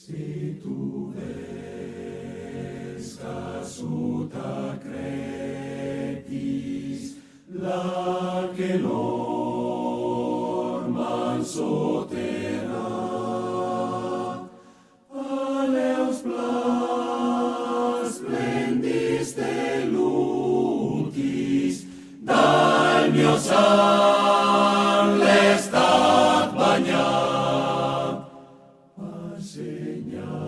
Si tu ves casuta cretis, lacelor manso terra, aleus splendis de lutis, dal mio sang l'estat bagnat, a segnalo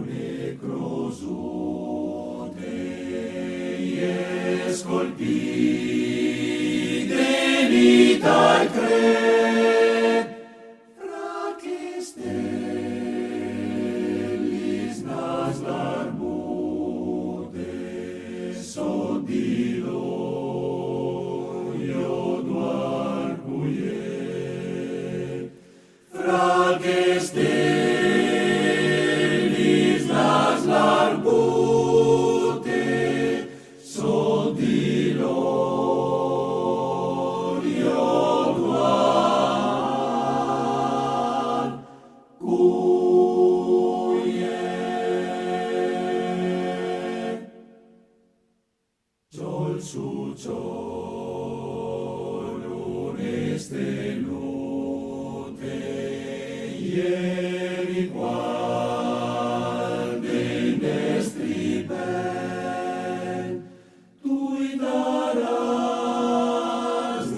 necrosute ies colpi denitae cred, frace stellis nas larbute sodilo frace stellis nas larbute sol dilorio duan cuiet. Sol su solum este ieri qual denestri ben, tui daras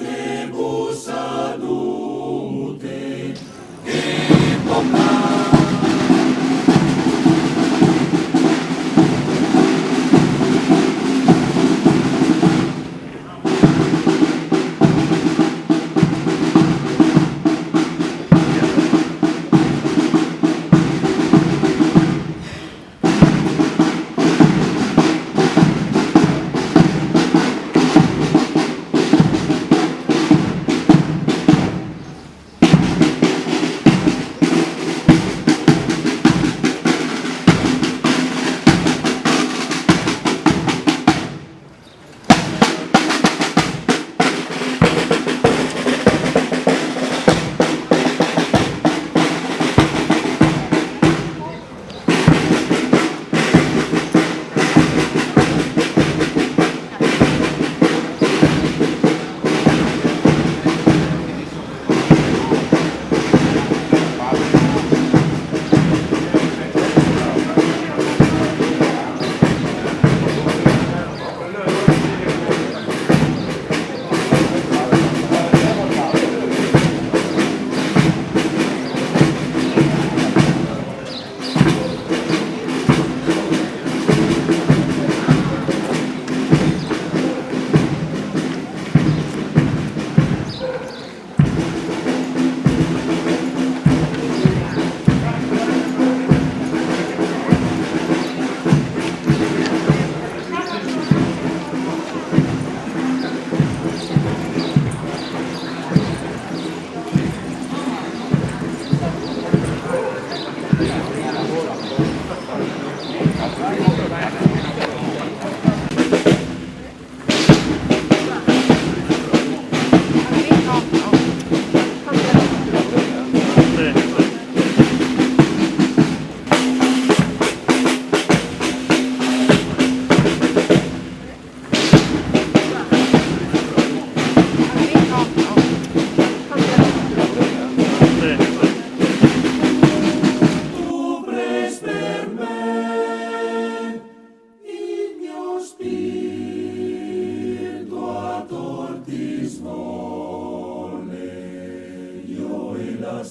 nebus adute, et pomna.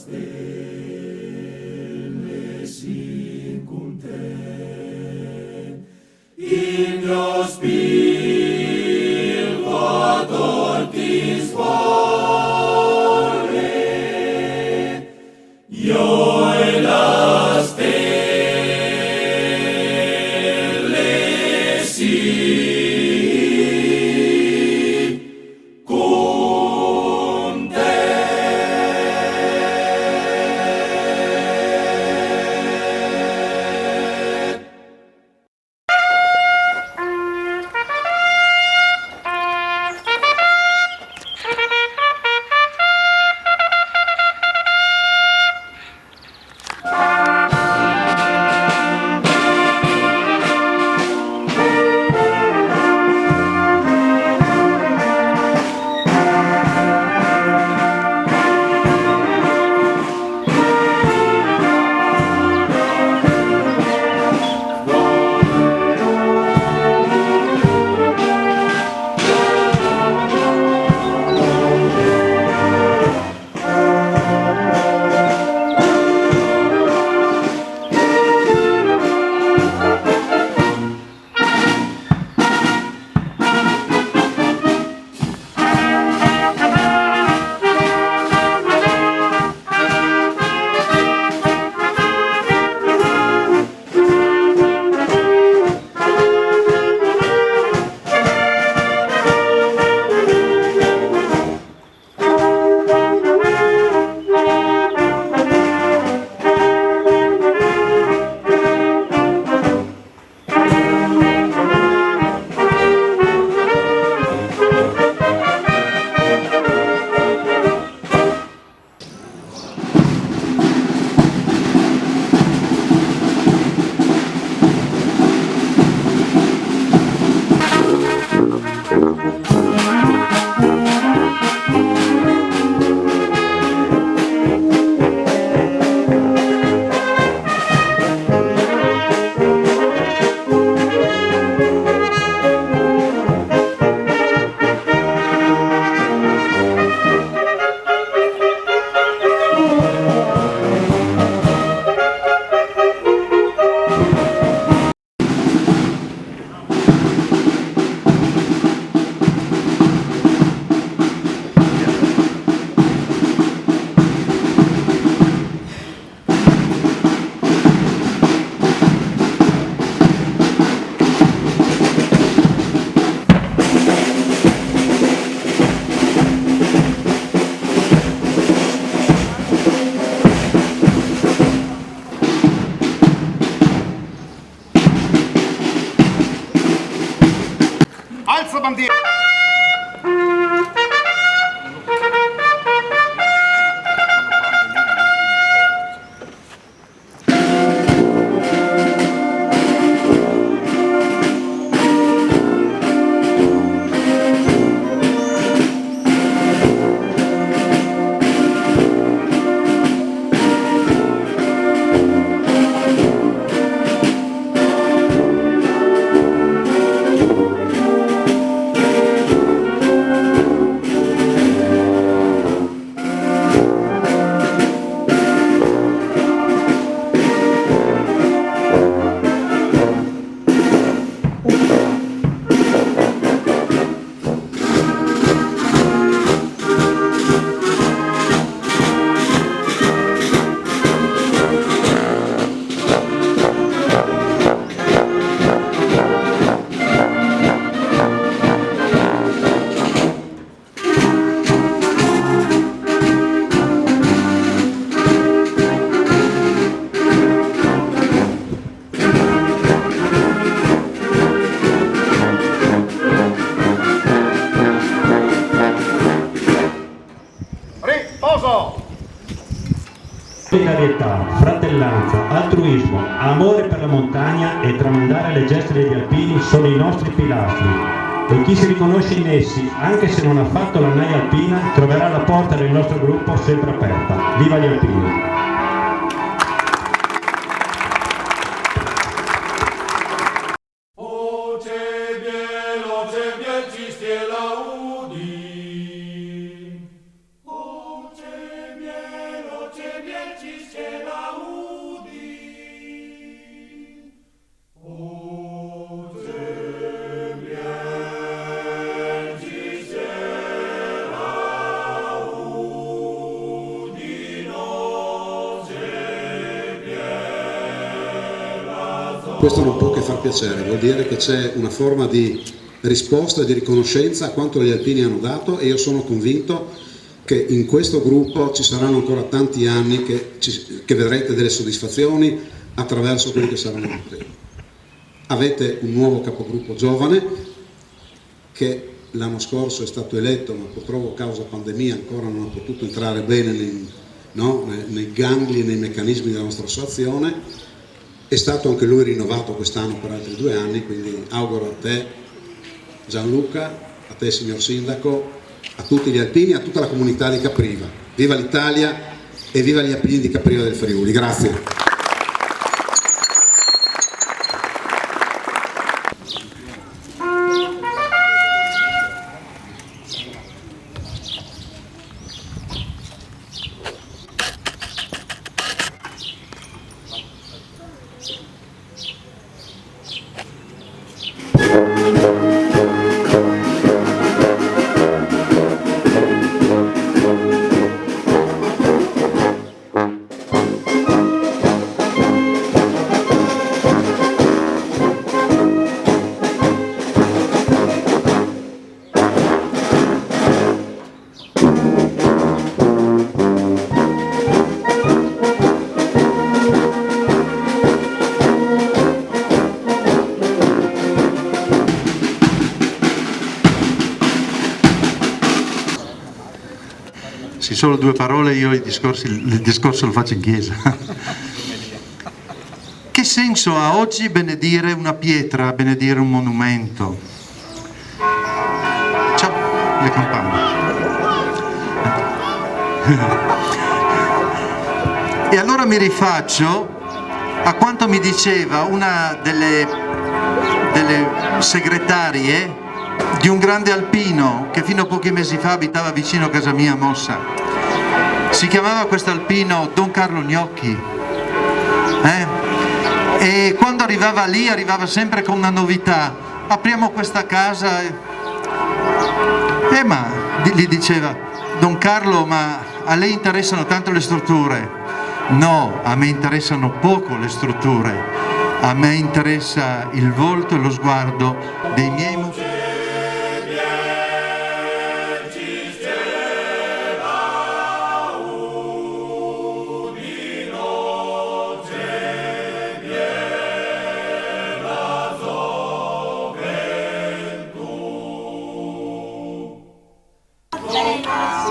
Stelles incunte, in nos spirito tortis vole, io e la stelle si solidarietà, fratellanza, altruismo, amore per la montagna e tramandare le gesta degli alpini sono i nostri pilastri e chi si riconosce in essi, anche se non ha fatto la naia alpina, troverà la porta del nostro gruppo sempre aperta. Viva gli alpini! Questo non può che far piacere, vuol dire che c'è una forma di risposta e di riconoscenza a quanto gli alpini hanno dato, e io sono convinto che in questo gruppo ci saranno ancora tanti anni che vedrete delle soddisfazioni attraverso quelli che saranno gli impegni. Avete un nuovo capogruppo giovane che l'anno scorso è stato eletto, ma purtroppo a causa pandemia ancora non ha potuto entrare bene nei gangli e nei meccanismi della nostra associazione. È stato anche lui rinnovato quest'anno per altri 2 anni, quindi auguro a te Gianluca, a te signor Sindaco, a tutti gli alpini, a tutta la comunità di Capriva. Viva l'Italia e viva gli alpini di Capriva del Friuli. Grazie. Sì, solo 2 parole, io il discorso lo faccio in chiesa. Che senso ha oggi benedire una pietra, benedire un monumento? Ciao, le campane. E allora mi rifaccio a quanto mi diceva una delle segretarie di un grande alpino che fino a pochi mesi fa abitava vicino a casa mia a Mossa. Si chiamava questo alpino Don Carlo Gnocchi. E quando arrivava lì arrivava sempre con una novità: apriamo questa casa ma gli diceva Don Carlo, ma a lei interessano tanto le strutture? No, a me interessano poco le strutture, a me interessa il volto e lo sguardo dei miei musei.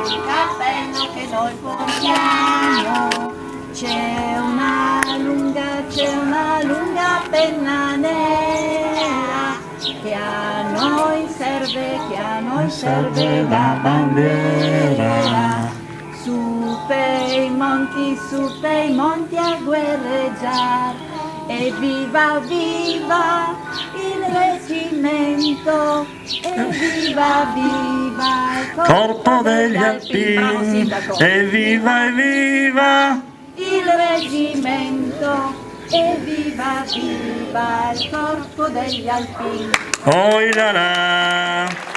Sul cappello che noi portiamo c'è una lunga penna nera che a noi serve da bandiera. Su per i monti a guerreggiar, e viva viva il reggimento, e viva viva il Corpo degli alpini, evviva evviva! il reggimento, e viva viva il corpo degli alpini. Oi là là!